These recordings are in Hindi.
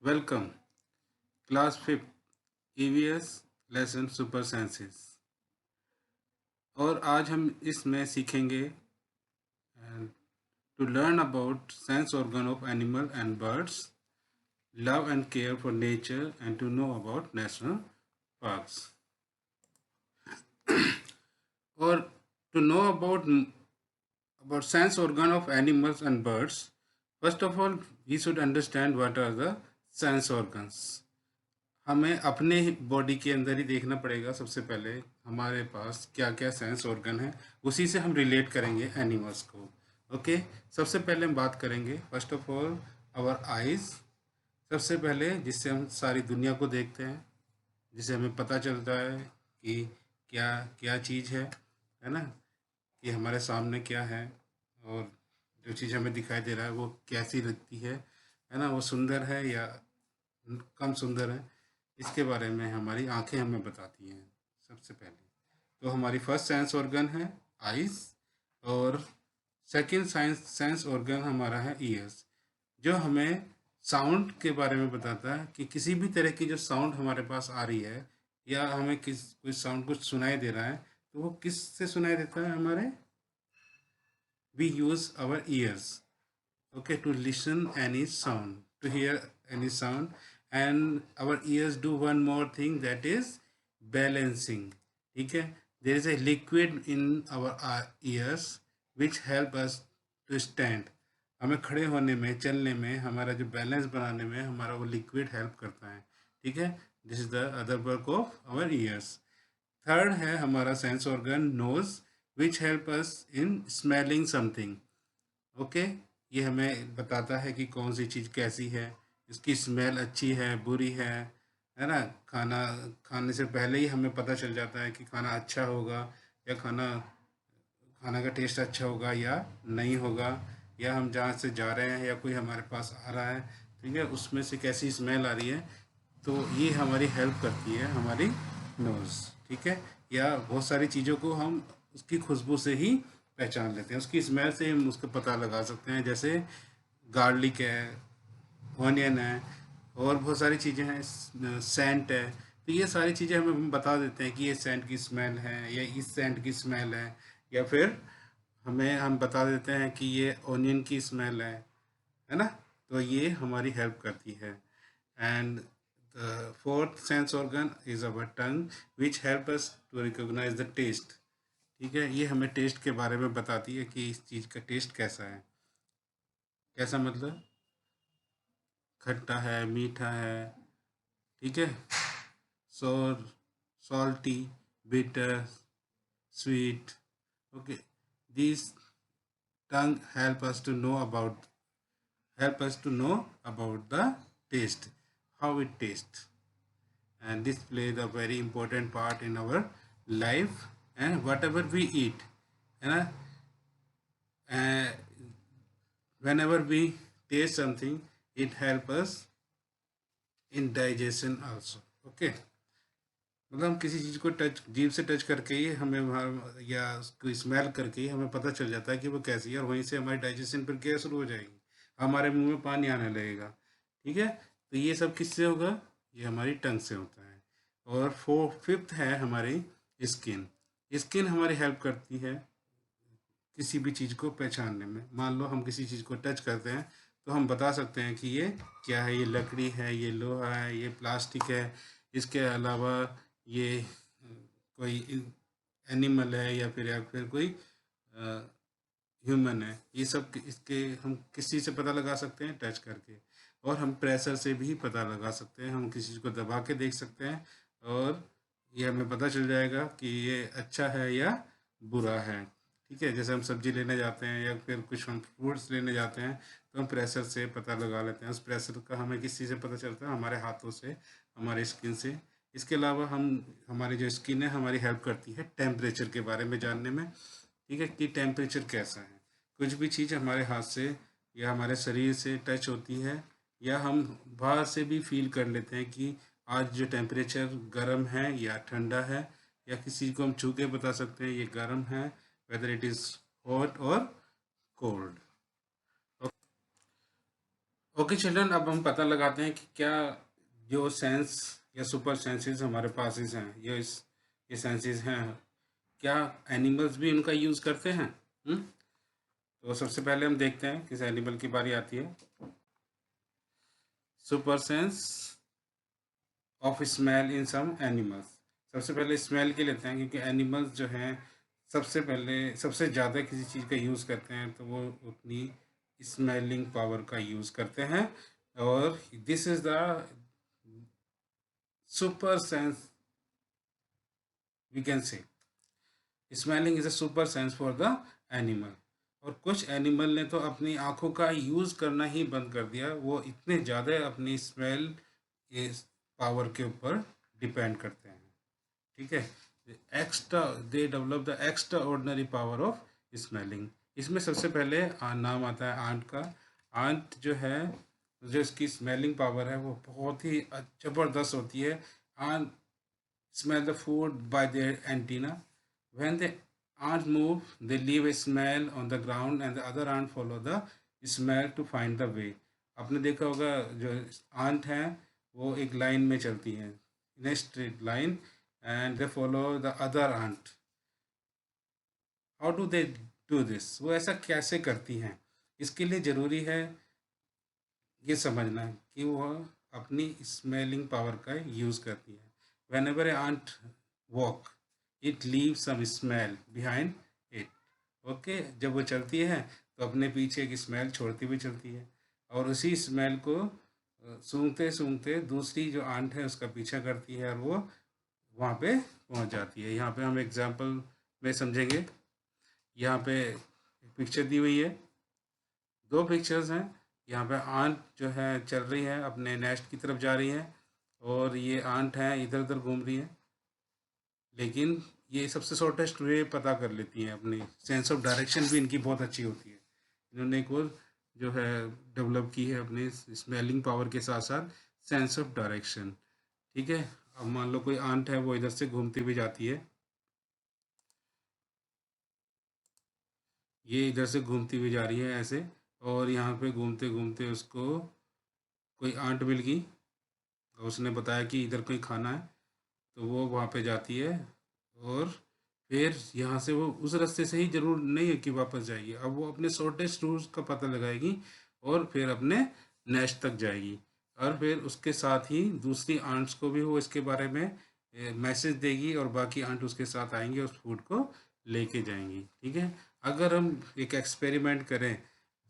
Welcome class fifth EVS lesson super senses. और आज हम इसमें सीखेंगे to learn about sense organ of animal and birds, love and care for nature and to know about national parks. और to know about sense organ of animals and birds, first of all we should understand what are the sense organs. हमें अपने बॉडी के अंदर ही देखना पड़ेगा। सबसे पहले हमारे पास क्या क्या सेंस ऑर्गन है, उसी से हम रिलेट करेंगे एनिमल्स को। ओके, सबसे पहले हम बात करेंगे first of all our eyes. सबसे पहले जिससे हम सारी दुनिया को देखते हैं, जिससे हमें पता चलता है कि क्या क्या चीज़ है ना, कि हमारे सामने क्या है, और जो चीज़ हमें दिखाई दे रहा है वो कैसी लगती है ना, वो सुंदर है या कम सुंदर है, इसके बारे में हमारी आंखें हमें बताती हैं सबसे पहले। तो हमारी फर्स्ट सेंस ऑर्गन है आइज़, और सेकंड सेंस ऑर्गन हमारा है ईयर्स, जो हमें साउंड के बारे में बताता है कि किसी भी तरह की जो साउंड हमारे पास आ रही है या हमें कोई साउंड कुछ सुनाई दे रहा है, तो वो किस से सुनाई देता है हमारे। We use our ears, okay, to listen any sound, to hear any sound, and our ears do one more thing, that is balancing. ठीक है, there is a liquid in our ears which help us to stand. हमें खड़े होने में, चलने में, हमारा जो बैलेंस बनाने में हमारा वो लिक्विड हेल्प करता है। ठीक है, this is the other work of our ears. Third है हमारा sense organ nose, which help us in smelling something. Okay, ये हमें बताता है कि कौन सी चीज़ कैसी है, इसकी स्मेल अच्छी है बुरी है ना। खाना खाने से पहले ही हमें पता चल जाता है कि खाना अच्छा होगा या खाना का टेस्ट अच्छा होगा या नहीं होगा, या हम जहाँ से जा रहे हैं या कोई हमारे पास आ रहा है, ठीक है, उसमें से कैसी स्मेल आ रही है। तो ये हमारी हेल्प करती है हमारी नोज़। ठीक है, या बहुत सारी चीज़ों को हम उसकी खुशबू से ही पहचान लेते हैं, उसकी स्मेल से हम उसको पता लगा सकते हैं। जैसे गार्लिक है, ऑनियन है, और बहुत सारी चीज़ें हैं, सेंट है। तो ये सारी चीज़ें हमें बता देते हैं कि ये सेंट की स्मेल है या इस सेंट की स्मेल है, या फिर हम बता देते हैं कि ये ऑनियन की स्मेल है ना। तो ये हमारी हेल्प करती है। And the fourth sense organ is our tongue, which help us to recognise the taste. ठीक है, ये हमें टेस्ट के बारे में बताती है कि इस चीज़ का टेस्ट कैसा है। कैसा मतलब, खट्टा है, मीठा है, ठीक है, सोर, salty, bitter, sweet. Okay, these tongue help us to know about the taste, how it tastes, and this plays a very important part in our life and whatever we eat, है ना। uh, whenever we taste something, it help us in digestion also. Okay, मतलब हम किसी चीज़ को टच, जीभ से टच करके ही हमें या उसको स्मेल करके ही हमें पता चल जाता है कि वो कैसी है, और वहीं से हमारी डाइजेशन प्रक्रिया शुरू हो जाएगी, हमारे मुंह में पानी आने लगेगा। ठीक है, तो ये सब किससे होगा, ये हमारी टंग से होता है। और फिफ्थ है हमारी स्किन। स्किन हमारी हेल्प करती है किसी भी चीज़ को पहचानने में। मान लो हम किसी चीज़ को टच करते हैं, तो हम बता सकते हैं कि ये क्या है, ये लकड़ी है, ये लोहा है, ये प्लास्टिक है, इसके अलावा ये कोई एनिमल है, या फिर कोई ह्यूमन है। ये सब इसके हम किस चीज़ से पता लगा सकते हैं, टच करके। और हम प्रेशर से भी पता लगा सकते हैं, हम किसी चीज़ को दबा के देख सकते हैं, और ये हमें पता चल जाएगा कि ये अच्छा है या बुरा है। ठीक है, जैसे हम सब्जी लेने जाते हैं या फिर कुछ हम फ्रूट्स लेने जाते हैं, तो हम प्रेशर से पता लगा लेते हैं। उस प्रेशर का हमें किस चीज़ से पता चलता है, हमारे हाथों से, हमारे स्किन से। इसके अलावा हमारी जो स्किन है हमारी हेल्प करती है टेम्परेचर के बारे में जानने में। ठीक है, कि टेम्परेचर कैसा है। कुछ भी चीज़ हमारे हाथ से या हमारे शरीर से टच होती है, या हम बाहर से भी फील कर लेते हैं कि आज जो टेम्परेचर गर्म है या ठंडा है, या किसी को हम छू के बता सकते हैं ये गर्म है, वेदर इट इज़ हॉट और कोल्ड। ओके चिल्ड्रन, अब हम पता लगाते हैं कि क्या जो सेंस या सुपर सेंसेस हमारे पास हैं, ये सेंसेस हैं, क्या एनिमल्स भी उनका यूज़ करते हैं? तो सबसे पहले हम देखते हैं किस एनिमल की बारी आती है। Super sense of smell in some animals. सबसे पहले स्मेल के लेते हैं, क्योंकि एनिमल्स जो हैं सबसे पहले सबसे ज़्यादा किसी चीज़ का यूज़ करते हैं तो वो अपनी स्मेलिंग पावर का यूज़ करते हैं। और this is the super sense we can say. Smelling is a super sense for the animal. और कुछ एनिमल ने तो अपनी आँखों का यूज़ करना ही बंद कर दिया, वो इतने ज़्यादा अपनी स्मेल इस पावर के ऊपर डिपेंड करते हैं। ठीक है, extra they develop the extra ordinary power of smelling. इसमें सबसे पहले नाम आता है आंट का। आंट जो है, जो इसकी स्मेलिंग पावर है वो बहुत ही ज़बरदस्त होती है। Ant smell the food by their antenna. When the ant move, they leave a smell on the ground and the other ant follow the smell to find the way. आपने देखा होगा जो आंट हैं वो एक लाइन में चलती हैं, in a straight line, and they follow the other ant. How do they do this? वो ऐसा कैसे करती हैं? इसके लिए ज़रूरी है ये समझना कि वो अपनी स्मेलिंग पावर का यूज़ करती है। Whenever an ant walk, it leaves some smell behind it. Okay, जब वो चलती है तो अपने पीछे एक स्मेल छोड़ती हुई चलती है, और उसी स्मेल को सूंघते सूंघते दूसरी जो आंट है उसका पीछा करती है और वो वहाँ पे पहुँच जाती है। यहाँ पे हम एग्जांपल में समझेंगे। यहाँ पे पिक्चर दी हुई है, दो पिक्चर्स हैं। यहाँ पे आंट जो है चल रही है, अपने नेस्ट की तरफ जा रही है, और ये आंट है इधर उधर घूम रही है, लेकिन ये सबसे शॉर्टेस्ट वे पता कर लेती हैं। अपनी सेंस ऑफ डायरेक्शन भी इनकी बहुत अच्छी होती है। इन्होंने एक और जो है डेवलप की है अपने स्मेलिंग पावर के साथ साथ सेंस ऑफ डायरेक्शन। ठीक है, अब मान लो कोई आंट है वो इधर से घूमती हुई जाती है, ये इधर से घूमती हुई जा रही है ऐसे, और यहाँ पे घूमते घूमते उसको कोई आंट मिल गई और उसने बताया कि इधर कोई खाना है, तो वो वहाँ पे जाती है, और फिर यहाँ से वो उस रास्ते से ही जरूर नहीं है कि वापस जाएगी, अब वो अपने शॉर्टेस्ट रूट का पता लगाएगी और फिर अपने नेस्ट तक जाएगी। और फिर उसके साथ ही दूसरी आंट्स को भी वो इसके बारे में मैसेज देगी, और बाकी आंट उसके साथ आएंगे उस फूड को लेके जाएंगी। ठीक है, अगर हम एक एक्सपेरिमेंट करें,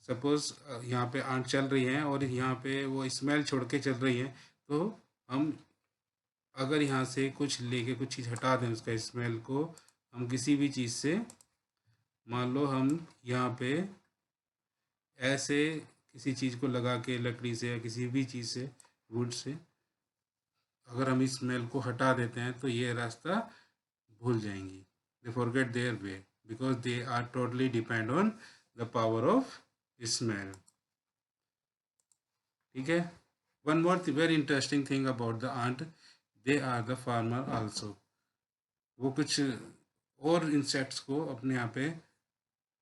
सपोज यहाँ पे आंट चल रही हैं और यहाँ पे वो स्मेल छोड़ के चल रही हैं, तो हम अगर यहाँ से कुछ लेके कुछ चीज़ हटा दें उसका स्मेल को, हम किसी भी चीज़ से, मान लो हम यहाँ पे ऐसे किसी चीज़ को लगा के लकड़ी से या किसी भी चीज़ से, वुड से, अगर हम इस स्मेल को हटा देते हैं तो ये रास्ता भूल जाएंगी। They forget their way because they are totally depend on the power of smell. ठीक है, one more very interesting thing about the ant, they are the farmer also. वो कुछ और इंसेक्ट्स को अपने यहाँ पे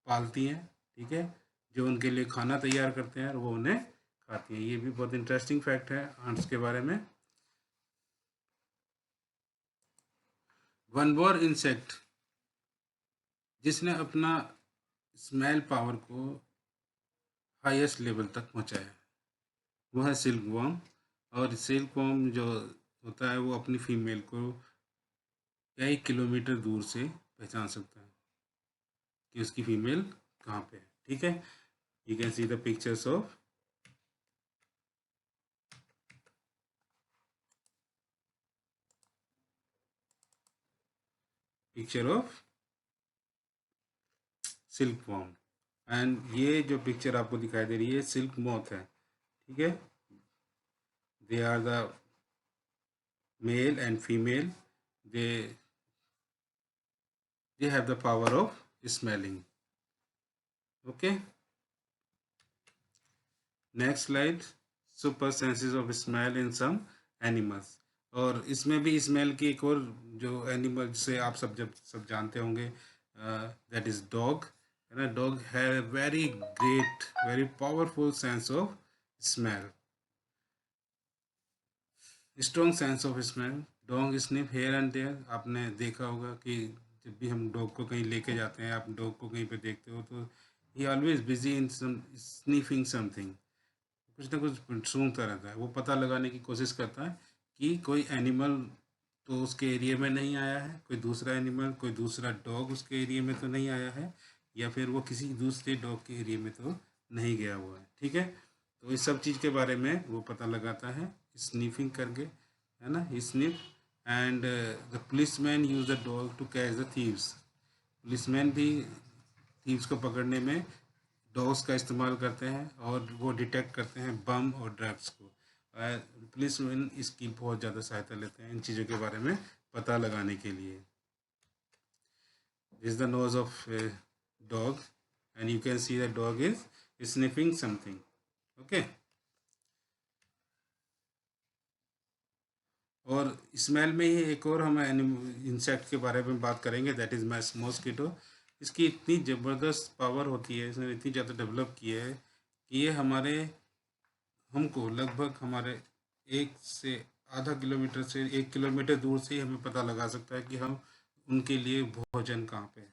पालती हैं, ठीक है, जो उनके लिए खाना तैयार करते हैं और वो उन्हें खाती हैं। ये भी बहुत इंटरेस्टिंग फैक्ट है आंट्स के बारे में। वन मोर इंसेक्ट जिसने अपना स्मेल पावर को हाईएस्ट लेवल तक पहुंचाया वो है सिल्क वॉर्म। और सिल्क वॉर्म जो होता है वो अपनी फीमेल को कई किलोमीटर दूर से पहचान सकता है कि उसकी फीमेल कहाँ पे है। ठीक है, you can see the pictures of silk worm. And ये जो पिक्चर आपको दिखाई दे रही है सिल्क मॉथ है। ठीक है, they are the male and female, they they have the power of smelling. Okay, next slide, super senses of smell in some animals. और इसमें भी स्मेल की एक और जो एनिमल से आप सब जानते होंगे, दैट इज डॉग, है ना। डॉग है very great very powerful sense of smell. Strong sense of smell. Dog sniff here and there. आपने देखा होगा कि जब भी हम डॉग को कहीं लेके जाते हैं, आप डॉग को कहीं पे देखते हो तो he always busy in some sniffing something. कुछ ना कुछ सूंघता रहता है। वो पता लगाने की कोशिश करता है कि कोई एनिमल तो उसके एरिया में नहीं आया है, कोई दूसरा एनिमल, कोई दूसरा डॉग उसके एरिया में तो नहीं आया है, या फिर वो किसी दूसरे डॉग के एरिया में तो नहीं गया हुआ है। ठीक है, तो इस सब चीज़ के बारे में वो पता लगाता है स्नीफिंग करके, है ना, sniff. And the policeman use the dog to catch the thieves. Policeman भी थीव्स को पकड़ने में डॉग्स का इस्तेमाल करते हैं और वो डिटेक्ट करते हैं बम और ड्रग्स को। पुलिसमैन इसकी बहुत ज़्यादा सहायता लेते हैं इन चीज़ों के बारे में पता लगाने के लिए। This is the nose of dog and you can see the dog is sniffing something. Okay, और स्मेल में ही एक और हम इंसेक्ट के बारे में बात करेंगे, दैट इज मॉस्किटो। इसकी इतनी ज़बरदस्त पावर होती है, इसने इतनी ज़्यादा डेवलप की है कि ये हमको लगभग हमारे 1 से आधा किलोमीटर से 1 किलोमीटर दूर से ही हमें पता लगा सकता है कि हम उनके लिए भोजन कहाँ पे है।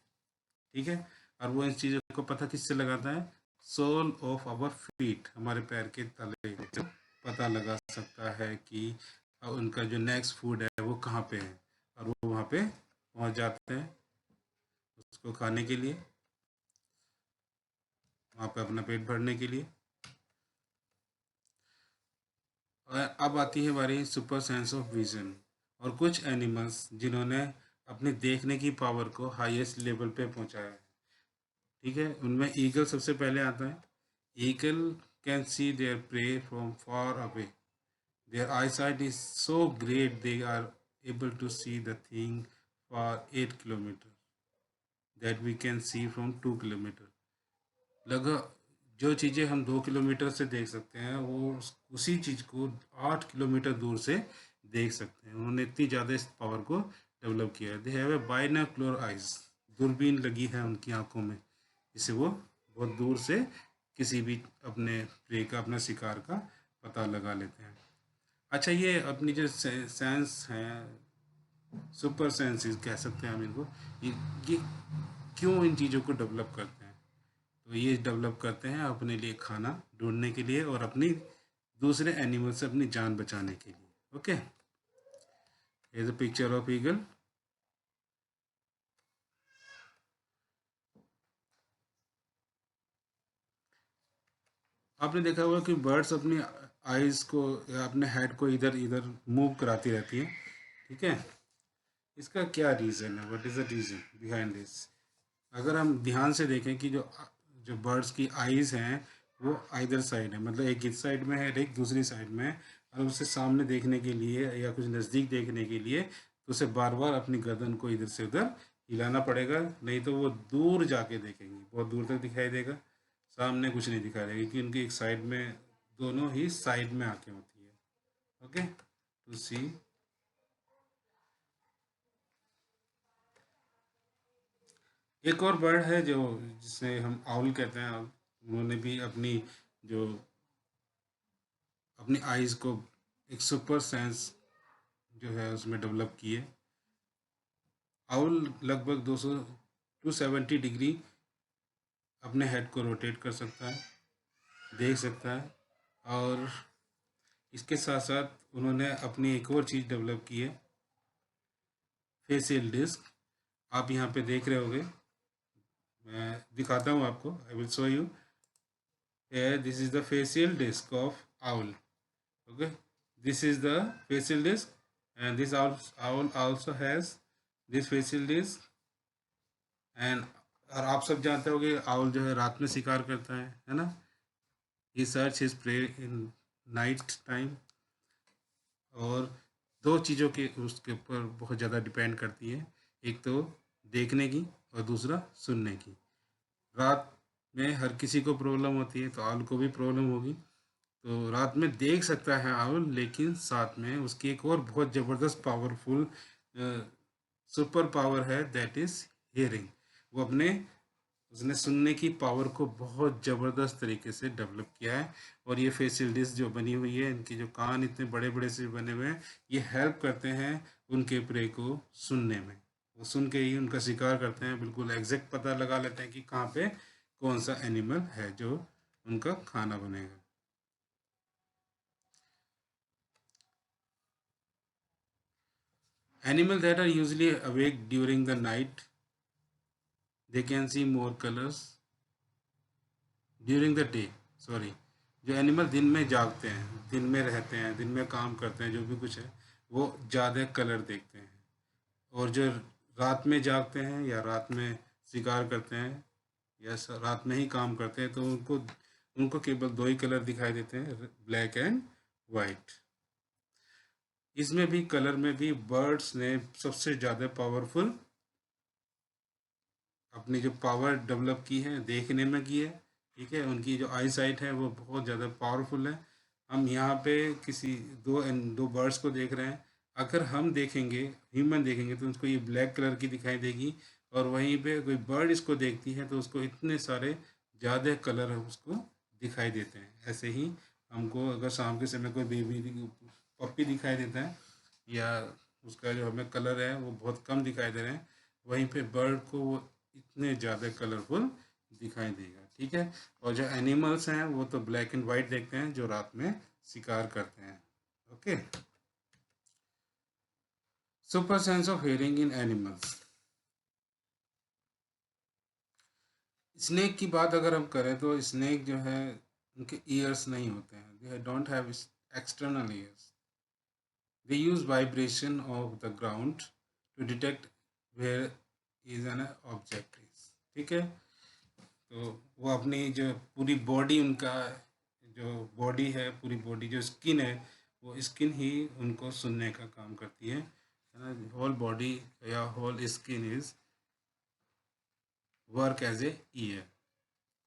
ठीक है, और वो इन चीज़ों को पता किससे लगाता है? सोल ऑफ आवर फीट, हमारे पैर के तले से पता लगा सकता है कि उनका जो नेक्स्ट फूड है वो कहाँ पे है, और वो वहाँ पे पहुँच जाते हैं उसको खाने के लिए, वहाँ पे अपना पेट भरने के लिए। और अब आती है हमारी सुपर सेंस ऑफ विजन, और कुछ एनिमल्स जिन्होंने अपने देखने की पावर को हाईएस्ट लेवल पे पहुंचाया है। ठीक है, उनमें ईगल सबसे पहले आता है। Eagle can see their prey from far away. Their eyesight is so great they are able to see the thing for 8 kilometre that we can see from 2 kilometre. लगभग जो चीज़ें हम 2 किलोमीटर से देख सकते हैं वो उसी चीज़ को 8 किलोमीटर दूर से देख सकते हैं। उन्होंने इतनी ज़्यादा इस पावर को डेवलप किया है। They have a binocular eyes, दूरबीन लगी है उनकी आंखों में, जिससे वो बहुत दूर से किसी भी अपने प्रे का, अपना शिकार का पता लगा लेते हैं। अच्छा, ये अपनी जो सेंस है, सुपर सेंसेस कह सकते हैं हम इनको, ये क्यों इन चीज़ों को डेवलप करते हैं? तो ये डेवलप करते हैं अपने लिए खाना ढूंढने के लिए और अपनी दूसरे एनिमल से अपनी जान बचाने के लिए। Okay, here's a picture of eagle. आपने देखा होगा कि बर्ड्स अपनी आईज को या अपने हेड को इधर इधर मूव कराती रहती है। ठीक है, इसका क्या रीज़न है? What is the reason behind this? अगर हम ध्यान से देखें कि जो जो बर्ड्स की आईज हैं वो आइदर साइड है, मतलब एक इस साइड में है एक दूसरी साइड में है, और उसे सामने देखने के लिए या कुछ नज़दीक देखने के लिए तो उसे बार बार अपनी गर्दन को इधर से उधर हिलाना पड़ेगा, नहीं तो वो दूर जाके देखेंगी, बहुत दूर तक दिखाई देगा, सामने कुछ नहीं दिखाई देगा, क्योंकि उनकी एक साइड में, दोनों ही साइड में आके होती है। ओके, टू सी। एक और बर्ड है जो जिसे हम आउल कहते हैं, उन्होंने भी जो अपनी आइज को एक सुपर सेंस जो है उसमें डेवलप की है। आउल लगभग 270 डिग्री अपने हेड को रोटेट कर सकता है, देख सकता है, और इसके साथ साथ उन्होंने अपनी एक और चीज़ डेवलप की है, फेशियल डिस्क। आप यहाँ पे देख रहे होगे, मैं दिखाता हूँ आपको, I will show you. This is the facial disc of owl. Okay, this is the facial disc, and this owl also has this facial disc, and और आप सब जानते होगे आउल जो है रात में शिकार करता है ना, he search his prey in night time। और दो चीज़ों के उसके ऊपर बहुत ज़्यादा डिपेंड करती है, एक तो देखने की और दूसरा सुनने की। रात में हर किसी को प्रॉब्लम होती है, तो आउल को भी प्रॉब्लम होगी। तो रात में देख सकता है आउल, लेकिन साथ में उसकी एक और बहुत ज़बरदस्त पावरफुल सुपर पावर है, दैट इज हियरिंग। वो अपने उसने सुनने की पावर को बहुत ज़बरदस्त तरीके से डेवलप किया है। और ये फैसिलिटीज़ जो बनी हुई है, इनके जो कान इतने बड़े बड़े से बने हुए हैं, ये हेल्प करते हैं उनके प्रे को सुनने में। वो सुन के ही उनका शिकार करते हैं, बिल्कुल एग्जैक्ट पता लगा लेते हैं कि कहाँ पे कौन सा एनिमल है जो उनका खाना बनेगा। Animals that are usually awake during the night, they can see more colors during the day. Sorry, जो एनिमल दिन में जागते हैं, दिन में रहते हैं, दिन में काम करते हैं, जो भी कुछ है, वो ज़्यादा कलर देखते हैं। और जो रात में जागते हैं या रात में शिकार करते हैं या रात में ही काम करते हैं, तो उनको उनको केवल दो ही कलर दिखाई देते हैं, ब्लैक एंड वाइट। इसमें भी कलर में भी बर्ड्स ने सबसे ज़्यादा पावरफुल अपनी जो पावर डेवलप की है देखने में की है। ठीक है, उनकी जो आई साइट है वो बहुत ज़्यादा पावरफुल है। हम यहाँ पे किसी दो बर्ड्स को देख रहे हैं, अगर हम देखेंगे, ह्यूमन देखेंगे, तो उसको ये ब्लैक कलर की दिखाई देगी, और वहीं पे कोई बर्ड इसको देखती है तो उसको इतने सारे ज़्यादा कलर उसको दिखाई देते हैं। ऐसे ही हमको अगर शाम के समय कोई बेबी पप्पी दिखाई देता है, या उसका जो हमें कलर है वो बहुत कम दिखाई दे रहे हैं, वहीं पे बर्ड को वो इतने ज़्यादा कलरफुल दिखाई देगा। ठीक है, और जो एनिमल्स हैं वो तो ब्लैक एंड वाइट देखते हैं जो रात में शिकार करते हैं। Okay, super sense of hearing in animals. Snake की बात अगर हम करें तो स्नेक जो है, उनके ईयर्स नहीं होते हैं, they don't have external ears. They use vibration of the ground to detect where is an object is. ठीक है, तो वो अपनी जो पूरी बॉडी, उनका जो बॉडी है, पूरी बॉडी जो स्किन है, वो स्किन ही उनको सुनने का काम करती है ना। होल बॉडी या whole skin is work as a ear.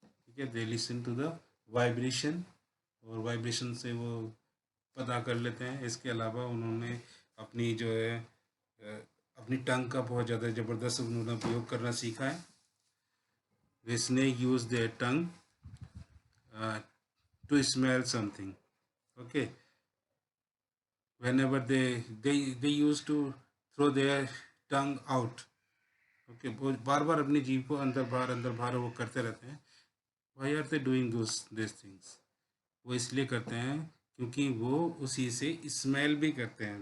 ठीक है, they listen to the vibration, और वाइब्रेशन से वो पता कर लेते हैं। इसके अलावा उन्होंने अपनी जो है अपनी टंग का बहुत ज़्यादा ज़बरदस्त उन्होंने उपयोग करना सीखा है। The snake use their tongue to smell something. Okay, whenever they used to throw their tongue out. Okay, वो बार बार अपनी जीभ को अंदर बाहर वो करते रहते हैं। Why are they doing these things? वो इसलिए करते हैं क्योंकि वो उसी से स्मेल भी करते हैं।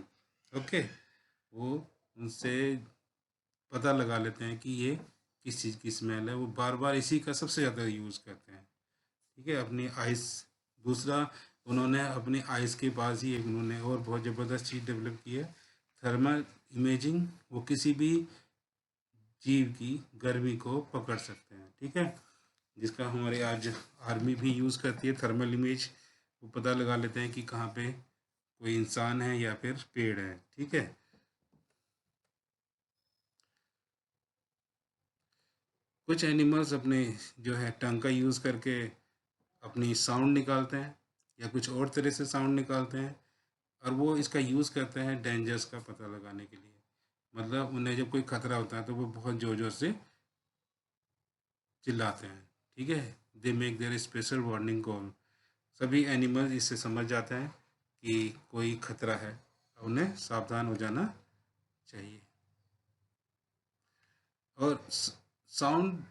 ओके, वो उनसे पता लगा लेते हैं कि ये किस चीज़ की स्मेल है। वो बार बार इसी का सबसे ज़्यादा यूज़ करते हैं। ठीक है, अपनी आइस, दूसरा उन्होंने अपनी आइस के पास ही एक उन्होंने और बहुत ज़बरदस्त चीज़ डेवलप की है, थर्मल इमेजिंग। वो किसी भी जीव की गर्मी को पकड़ सकते हैं। ठीक है, जिसका हमारे आज आर्मी भी यूज़ करती है, थर्मल इमेज। वो पता लगा लेते हैं कि कहाँ पे कोई इंसान है या फिर पेड़ है। ठीक है, कुछ एनिमल्स अपने जो है टंग का यूज़ करके अपनी साउंड निकालते हैं, या कुछ और तरह से साउंड निकालते हैं, और वो इसका यूज़ करते हैं डेंजर्स का पता लगाने के लिए। मतलब उन्हें जब कोई खतरा होता है तो वो बहुत ज़ोर ज़ोर से चिल्लाते हैं। ठीक है, they make their special warning call. सभी एनिमल्स इससे समझ जाते हैं कि कोई खतरा है, उन्हें सावधान हो जाना चाहिए। और sound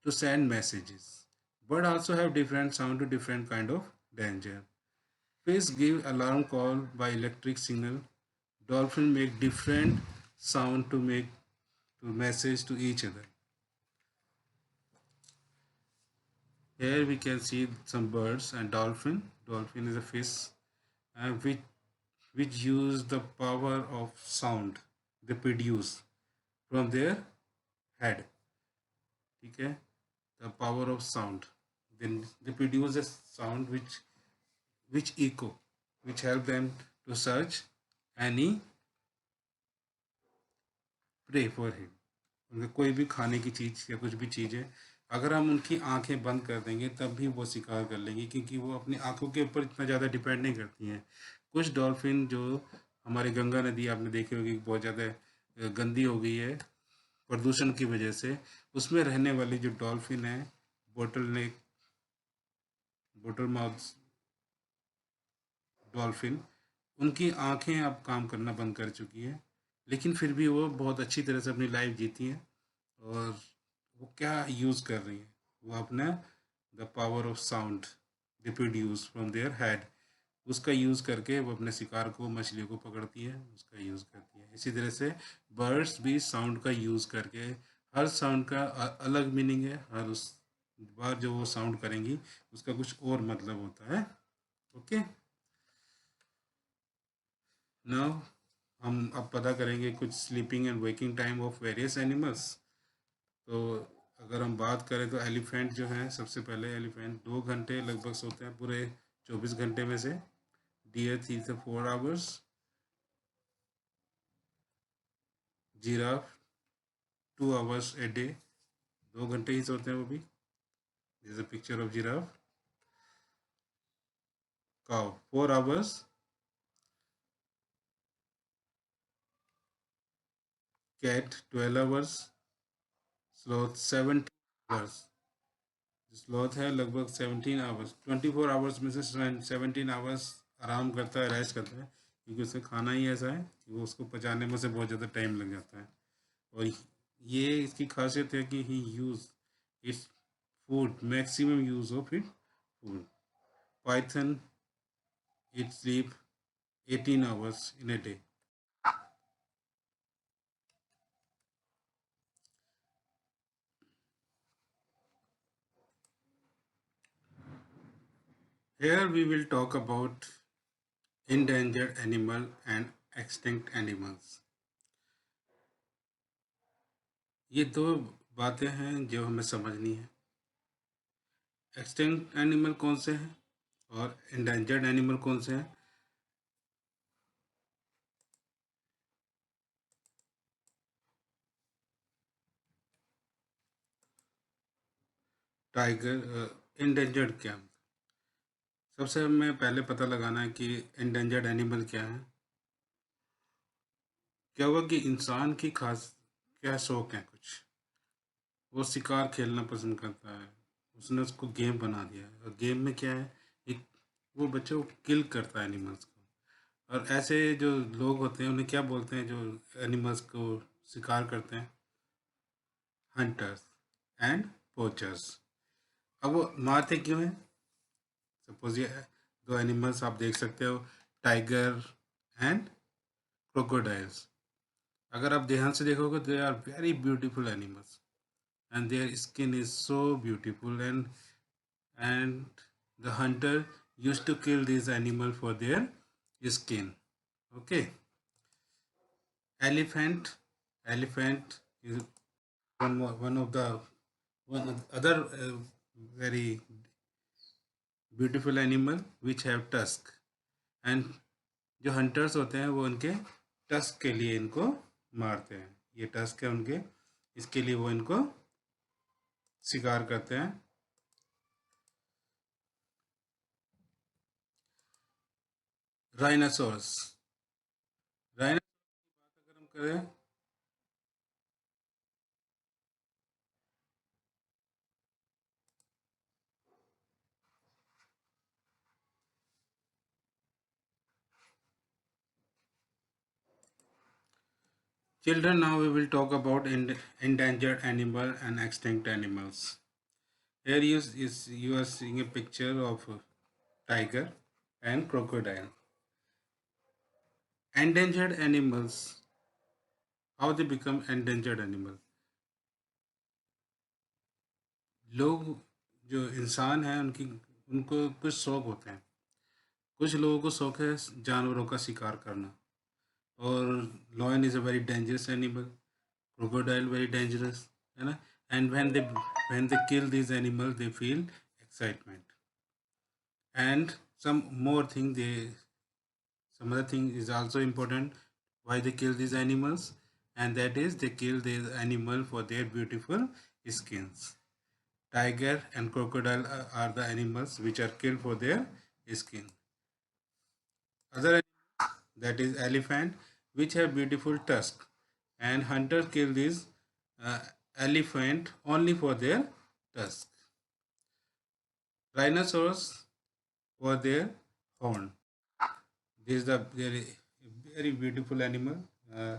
to send messages. Bird also have different sound to different kind of danger. Fish give alarm call by electric signal. Dolphin make different sound to make to message to each other. Here we can see some birds and dolphin. Dolphin is a fish which use the power of sound they produce from their head. ठीक है, the power of sound. Then they produce a sound which echo, which help them to search any prey for him. उनका कोई भी खाने की चीज़ या कुछ भी चीज़ है, अगर हम उनकी आंखें बंद कर देंगे तब भी वो शिकार कर लेंगी, क्योंकि वो अपनी आंखों के ऊपर इतना ज़्यादा डिपेंड नहीं करती हैं। कुछ डॉल्फिन जो हमारी गंगा नदी आपने देखी होगी बहुत ज़्यादा गंदी हो गई है प्रदूषण की वजह से, उसमें रहने वाली जो डॉल्फिन है, बोटल नेक, बोटल माउथ डॉल्फिन, उनकी आंखें अब काम करना बंद कर चुकी है, लेकिन फिर भी वो बहुत अच्छी तरह से अपनी लाइफ जीती हैं। और वो क्या यूज़ कर रही हैं, वो अपना the power of sound they produce from their head, उसका यूज़ करके वो अपने शिकार को, मछलियों को पकड़ती है, उसका यूज़ करती है। इसी तरह से बर्ड्स भी साउंड का यूज़ करके, हर साउंड का अलग मीनिंग है, हर उस बार जो वो साउंड करेंगी उसका कुछ और मतलब होता है। ओके, नाउ हम अब पता करेंगे कुछ sleeping and waking time of various animals. तो अगर हम बात करें तो एलिफेंट जो है, सबसे पहले एलिफेंट 2 घंटे लगभग सोते हैं पूरे 24 घंटे में से। डियर 3 से 4 hours, giraffe 2 hours a day, 2 घंटे ही सोते हैं वो भी। This is a picture of giraffe. Cow 4 hours, cat 12 hours, sloth 17 hours. Sloth है लगभग 17 आवर्स, 24 आवर्स में से 17 आवर्स आराम करता है, रेस्ट करता है, क्योंकि उसे खाना ही ऐसा है कि वो उसको पचाने में से बहुत ज़्यादा टाइम लग जाता है। और ये इसकी खासियत है कि he use its food, maximum use of it food. Python, it sleep 18 hours in a day. Here we will talk about endangered animal and extinct animals. ये दो बातें हैं जो हमें समझनी है। एक्सटिंक्ट एनिमल कौन से हैं और एंडेंजर्ड एनिमल कौन से हैं? टाइगर एंडेंजर्ड क्या है? सबसे हमें पहले पता लगाना है कि एंडेंजर्ड एनिमल क्या है। क्या हुआ कि इंसान की खास क्या शौक है, कुछ वो शिकार खेलना पसंद करता है, उसने उसको गेम बना दिया है, और गेम में क्या है, एक वो बच्चे को किल करता है एनिमल्स को। और ऐसे जो लोग होते हैं उन्हें क्या बोलते हैं, जो एनिमल्स को शिकार करते हैं? Hunters and poachers. अब वो मारते क्यों हैं? सपोज ये दो एनिमल्स आप देख सकते हो, टाइगर एंड क्रोकोडाइल्स। अगर आप ध्यान से देखोगे, they are very beautiful animals and their skin is so beautiful, and the hunter used to kill these animal for their skin. Okay, elephant is one of the one other very beautiful animal which have tusk, and जो hunters होते हैं वो उनके tusk के लिए इनको मारते हैं। ये tusk है उनके, इसके लिए वो इनको शिकार करते हैं। राइनासोरस, राइनासोरस की बात अगर हम करें, children, now we will talk about endangered animal and extinct animals. Here you are seeing a picture of a tiger and crocodile. Endangered animals, how they become endangered animal? लोग, जो इंसान हैं, उनको कुछ शौक होते हैं। कुछ लोगों को शौक है जानवरों का शिकार करना, और lion is a very dangerous animal, crocodile very dangerous, है ना? And when they kill these animals, they feel excitement. And some other thing is also important, why they kill these animals, and that is they kill these animal for their beautiful skins. Tiger and crocodile are the animals which are killed for their skin. Other animals, that is elephant, which have beautiful tusk, and hunters kill these uh, elephant only for their tusk. Rhinoceros for their horn. This is the very beautiful animal. Uh,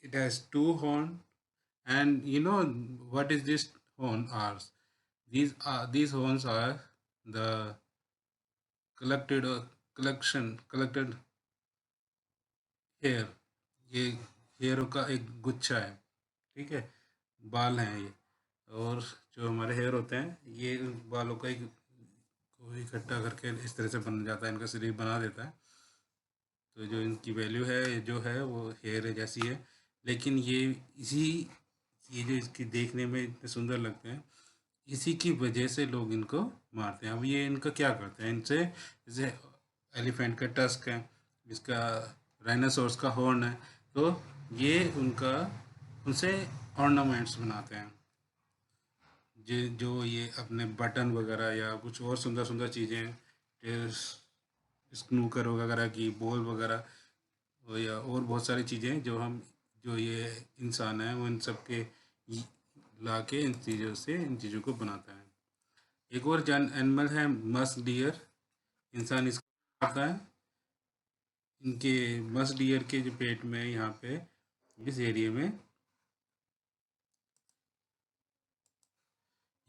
it has two horn, and you know what is this horn are? These horns are the collected hair. ये हेयरों का एक गुच्छा है, ठीक है, बाल हैं ये. और जो हमारे हेयर होते हैं ये उन बालों का एक को इकट्ठा करके इस तरह से बन जाता है, इनका शरीर बना देता है. तो जो इनकी वैल्यू है जो है वो हेयर जैसी है, लेकिन इसी ये जो इसकी देखने में इतने सुंदर लगते हैं, इसी की वजह से लोग इनको मारते हैं. अब ये इनका क्या करते हैं, इनसे जैसे एलिफेंट का टस्क है, इसका राइनासोर्स का हॉर्न है, तो ये उनसे ऑर्नामेंट्स बनाते हैं. जो ये अपने बटन वगैरह या कुछ और सुंदर सुंदर चीज़ें, स्नूकर वगैरह की बॉल वगैरह, या और बहुत सारी चीज़ें जो ये इंसान है वो इन सब के ला के इन चीज़ों को बनाता है. एक और एनिमल है मस्क डियर. इंसान इसको खाता है. इनके मस्क डियर के जो पेट में यहाँ पे इस एरिया में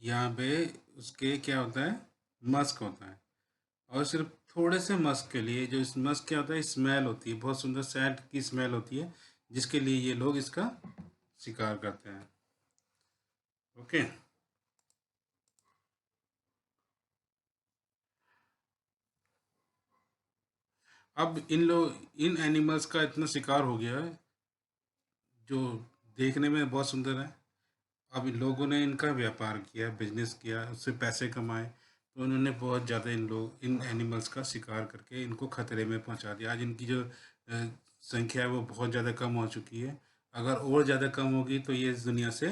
यहाँ पे उसके क्या होता है, मस्क होता है. और सिर्फ थोड़े से मस्क के लिए, जो इस मस्क क्या होता है, स्मेल होती है, बहुत सुंदर सैंड की स्मेल होती है, जिसके लिए ये लोग इसका शिकार करते हैं. ओके. अब इन एनिमल्स का इतना शिकार हो गया है जो देखने में बहुत सुंदर है. अब इन लोगों ने इनका व्यापार किया, बिजनेस किया, उससे पैसे कमाए, तो उन्होंने बहुत ज़्यादा इन एनिमल्स का शिकार करके इनको खतरे में पहुंचा दिया. आज इनकी जो संख्या है वो बहुत ज़्यादा कम हो चुकी है. अगर और ज़्यादा कम होगी तो ये इस दुनिया से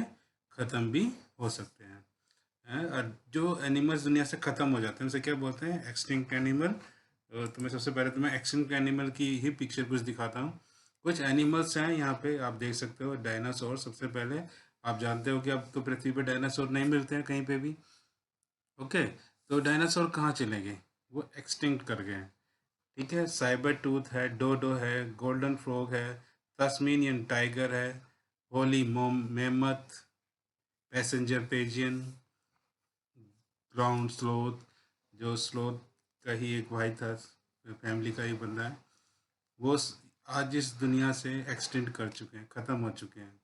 ख़त्म भी हो सकते हैं. और जो एनिमल्स दुनिया से ख़त्म हो जाते हैं उसे क्या बोलते हैं, एक्सटिंक्ट एनिमल. तो मैं सबसे पहले तुम्हें एक्सटिंक्ट एनिमल की ही पिक्चर कुछ दिखाता हूँ. कुछ एनिमल्स हैं यहाँ पे आप देख सकते हो. डायनासोर सबसे पहले. आप जानते हो कि अब तो पृथ्वी पे डायनासोर नहीं मिलते हैं कहीं पे भी. ओके. तो डायनासोर कहाँ चले गए, वो एक्सटिंक्ट कर गए हैं. ठीक है. साइबर टूथ है, डोडो है, गोल्डन फ्रॉग है, तस्मेनियन टाइगर है, होली मोम मेमथ, पैसेंजर पेजियन, ग्राउंड स्लोथ, जो स्लोथ का ही एक भाई था, फैमिली का ही बंदा है, वो आज इस दुनिया से एक्सटेंड कर चुके हैं, ख़त्म हो चुके हैं.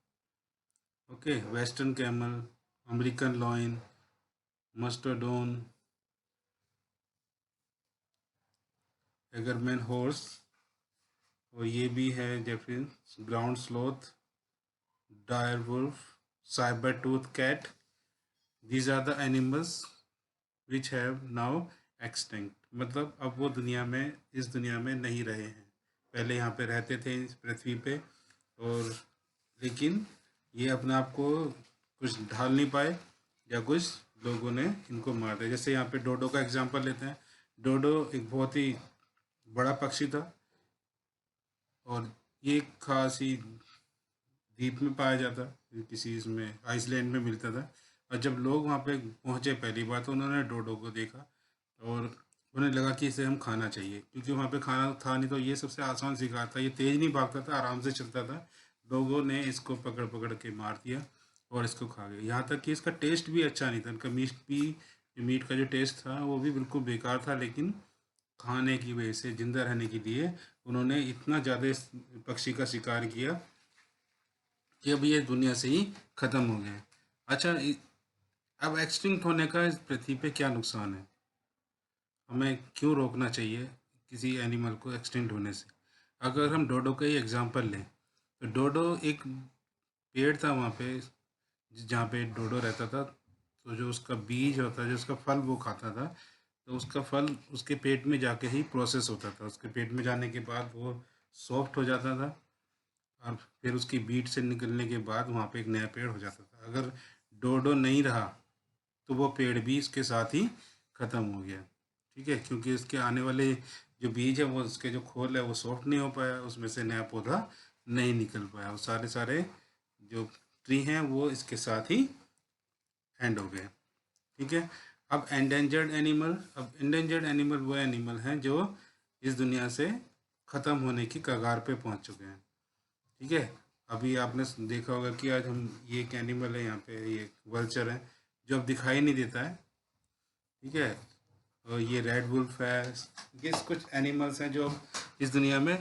Okay. Western camel, American lion, mastodon, Hagerman horse, और ये भी है Jefferson ground sloth, dire wolf, sabre tooth cat. These are the animals which have now extinct. मतलब अब वो इस दुनिया में नहीं रहे हैं. पहले यहाँ पे रहते थे इस पृथ्वी पे, और लेकिन ये अपने आप को कुछ ढाल नहीं पाए, या कुछ लोगों ने इनको मार दिया. जैसे यहाँ पे डोडो का एग्जांपल लेते हैं. डोडो एक बहुत ही बड़ा पक्षी था, और ये खास ही द्वीप में पाया जाता, किसी इसमें आइसलैंड में मिलता था. और जब लोग वहाँ पे पहुँचे पहली बार, तो उन्होंने डोडो को देखा और उन्हें लगा कि इसे हम खाना चाहिए, क्योंकि वहाँ पे खाना था नहीं. तो ये सबसे आसान शिकार था, ये तेज़ नहीं भागता था, आराम से चलता था. लोगों ने इसको पकड़ पकड़ के मार दिया और इसको खा गए. यहाँ तक कि इसका टेस्ट भी अच्छा नहीं था. इनका मीट का जो टेस्ट था वो भी बिल्कुल बेकार था, लेकिन खाने की वजह से, जिंदा रहने के लिए उन्होंने इतना ज़्यादा इस पक्षी का शिकार किया कि अब ये दुनिया से ही ख़त्म हो गए. अच्छा, अब एक्सटिंक्ट होने का इस पृथ्वी पे क्या नुकसान है, हमें क्यों रोकना चाहिए किसी एनिमल को एक्सटिंक्ट होने से. अगर हम डोडो का ही एग्जांपल लें, तो डोडो एक पेड़ था वहाँ पे जहाँ पे डोडो रहता था. तो जो उसका बीज होता है, जो उसका फल वो खाता था, तो उसका फल उसके पेट में जाके ही प्रोसेस होता था. उसके पेट में जाने के बाद वो सॉफ्ट हो जाता था, और फिर उसकी बीट से निकलने के बाद वहाँ पे एक नया पेड़ हो जाता था. अगर डोडो नहीं रहा तो वो पेड़ भी इसके साथ ही ख़त्म हो गया. ठीक है, क्योंकि इसके आने वाले जो बीज है, वो उसके जो खोल है वो सॉफ्ट नहीं हो पाया, उसमें से नया पौधा नहीं निकल पाया. वो सारे सारे जो ट्री हैं वो इसके साथ ही एंड हो गए। ठीक है। अब एंडेंजर्ड एनिमल, अब एंडेंजर्ड एनिमल वो एनिमल हैं जो इस दुनिया से ख़त्म होने की कगार पे पहुंच चुके हैं। ठीक है। अभी आपने देखा होगा कि आज हम, ये एक एनिमल है यहाँ पे, ये वल्चर है जो अब दिखाई नहीं देता है। ठीक है। और ये रेड वुल्फ है, ये कुछ एनिमल्स हैं जो इस दुनिया में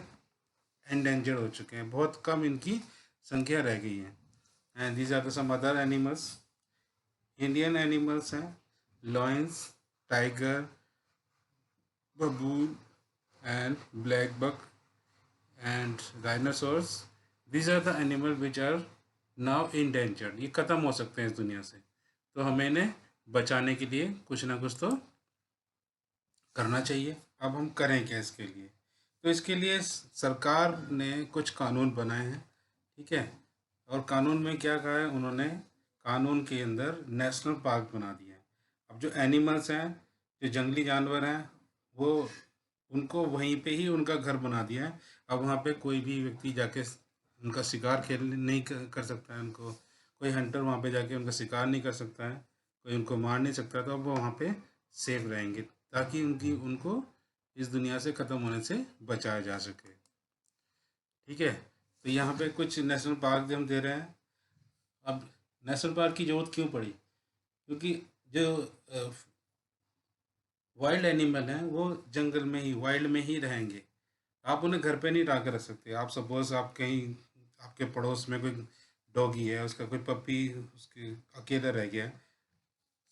एंडेंजर्ड हो चुके हैं, बहुत कम इनकी संख्या रह गई है। And these are the some other animals. Indian animals हैं lions, tiger, baboon and black buck and rhinoceros. These are the animals which are now endangered. ये ख़त्म हो सकते हैं इस दुनिया से, तो हमें इन्हें बचाने के लिए कुछ ना कुछ तो करना चाहिए। अब हम करें क्या इसके लिए? तो इसके लिए सरकार ने कुछ कानून बनाए हैं। ठीक है। और कानून में क्या कहा है उन्होंने? कानून के अंदर नेशनल पार्क बना दिया है। अब जो एनिमल्स हैं, जो जंगली जानवर हैं, वो उनको वहीं पे ही उनका घर बना दिया है। अब वहाँ पे कोई भी व्यक्ति जाके उनका शिकार खेल नहीं कर सकता है, उनको कोई हंटर वहाँ पे जाके उनका शिकार नहीं कर सकता है, कोई उनको मार नहीं सकता। तो अब वो वहाँ पे सेफ रहेंगे ताकि उनको इस दुनिया से ख़त्म होने से बचाया जा सके। ठीक है। तो यहाँ पे कुछ नेशनल पार्क हम दे रहे हैं। अब नेशनल पार्क की ज़रूरत क्यों पड़ी? क्योंकि जो वाइल्ड एनिमल हैं वो जंगल में ही, वाइल्ड में ही रहेंगे। आप उन्हें घर पे नहीं ला कर रख सकते। आप सपोज आप कहीं, आपके पड़ोस में कोई डॉगी है, उसका कोई पपी उसके अकेला रह गया है,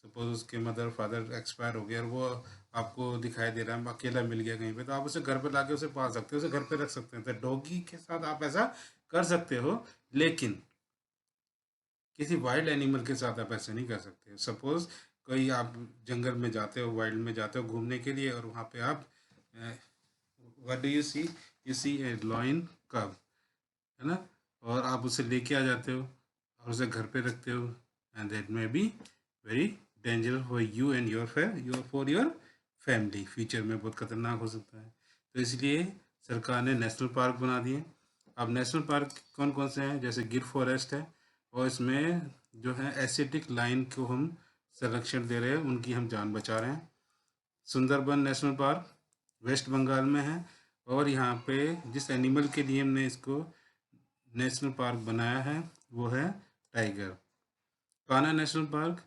सपोज उसके मदर फादर एक्सपायर हो गया और वो आपको दिखाई दे रहा है, अकेला मिल गया कहीं पे, तो आप उसे घर पे लाके उसे पाल सकते हो, उसे घर पे रख सकते हैं। तो डॉगी के साथ आप ऐसा कर सकते हो, लेकिन किसी वाइल्ड एनिमल के साथ आप ऐसे नहीं कर सकते। सपोज कोई आप जंगल में जाते हो, वाइल्ड में जाते हो घूमने के लिए, और वहाँ पे आप what do you see? You see a lion cub, है ना? और आप उसे लेके आ जाते हो और उसे घर पे रखते हो, and that may be very dangerous for you and for your family. Future में बहुत खतरनाक हो सकता है। तो इसलिए सरकार ने नेशनल पार्क बना दिए। अब नेशनल पार्क कौन कौन से हैं? जैसे गिर फॉरेस्ट है, और इसमें जो है एसिटिक लाइन को हम संरक्षण दे रहे हैं, उनकी हम जान बचा रहे हैं। सुंदरबन नेशनल पार्क वेस्ट बंगाल में है, और यहाँ पे जिस एनिमल के लिए हमने इसको नेशनल पार्क बनाया है वो है टाइगर। कान्हा नेशनल पार्क,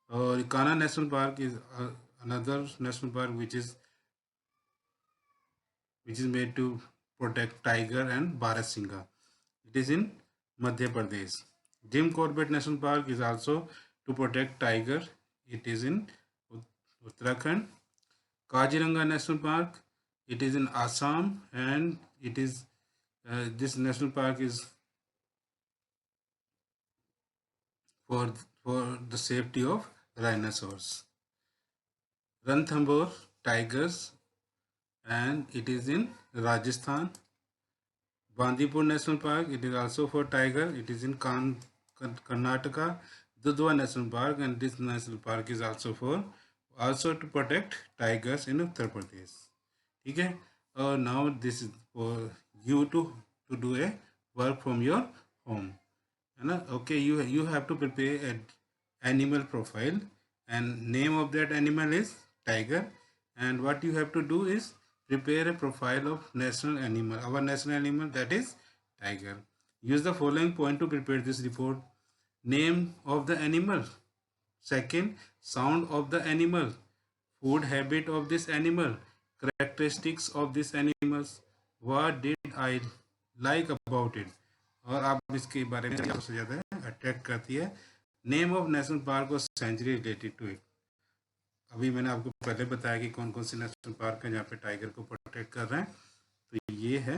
और Kanha national park is another national park which is made to protect tiger and Barasingha. It is in Madhya Pradesh. Jim Corbett National Park is also to protect tiger. It is in Uttarakhand. Kaziranga National Park, it is in Assam, and it is this national park is for the safety of rhinoceros. Ranthambore tigers, and it is in Rajasthan. Bandipur National Park, it is also for tiger. It is in Karnataka. Dudhwa National Park, and this national park is also to protect tigers in Uttar Pradesh. ठीक है। और now this is for you to do a work from your home, है ना? Okay, you have to prepare an animal profile, and name of that animal is tiger, and what you have to do is prepare a profile of national animal, our national animal, that is tiger. Use the following point to prepare this report. Name of the animal. Second, sound of the animal. Food habit of this animal. Characteristics of this animals. What did I like about it? और आप इसके बारे में ज़्यादा से ज़्यादा अट्रैक्ट करती है। नेम ऑफ नेशनल पार्क और सेंचुरी रिलेटेड टू इट। अभी मैंने आपको पहले बताया कि कौन कौन से नेशनल पार्क हैं जहाँ पे टाइगर को प्रोटेक्ट कर रहे हैं। तो ये है